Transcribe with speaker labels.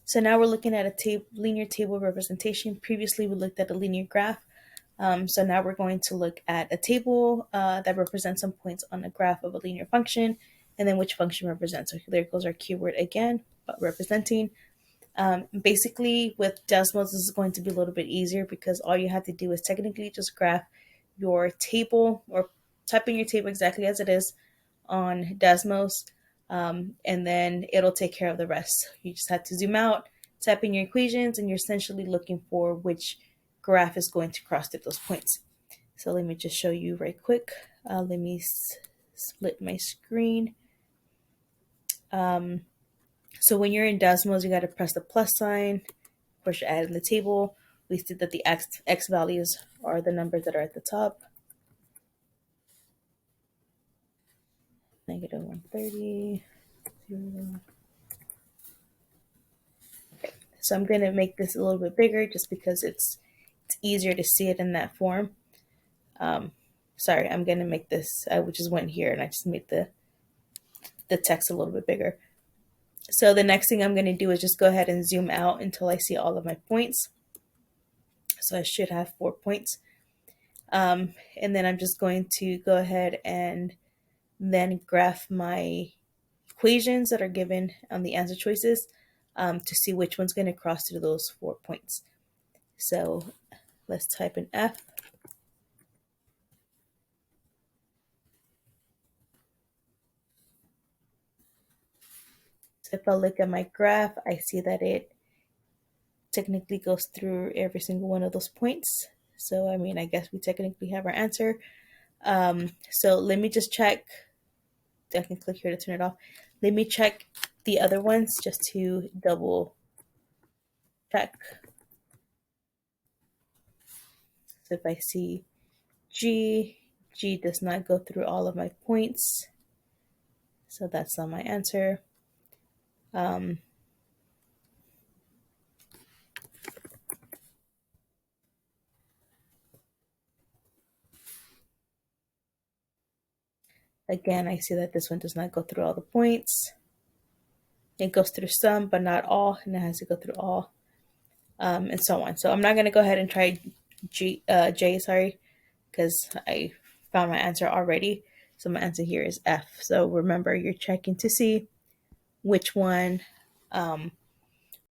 Speaker 1: So now we're looking at a linear table representation. Previously, we looked at a linear graph. So now we're going to look at a table that represents some points on a graph of a linear function, and then which function represents. So there goes our keyword again, but representing. Basically, with Desmos, this is going to be a little bit easier because all you have to do is technically just graph your table or type in your table exactly as it is on Desmos, and then it'll take care of the rest. You just have to zoom out, type in your equations, and you're essentially looking for which graph is going to cross through those points. So let me just show you right quick. Let me split my screen. So when you're in Desmos, you got to press the plus sign. Of course, you're adding the table. We see that the x values are the numbers that are at the top. Negative 130. 0. Okay. So I'm going to make this a little bit bigger just because it's easier to see it in that form. Sorry, I'm going to make this, I just went here and I just made the text a little bit bigger. So the next thing I'm going to do is just go ahead and zoom out until I see all of my points. So I should have 4 points. And then I'm just going to go ahead and then graph my equations that are given on the answer choices to see which one's going to cross through those 4 points. So let's type in F. So if I look at my graph, I see that it technically goes through every single one of those points. So, I mean, I guess we technically have our answer. So let me just check. I can click here to turn it off. Let me check the other ones just to double check. So if I see G does not go through all of my points. So that's not my answer. Again, I see that this one does not go through all the points. It goes through some, but not all, and it has to go through all, and so on. So I'm not going to go ahead and try J, because I found my answer already. So my answer here is F. So remember, you're checking to see which one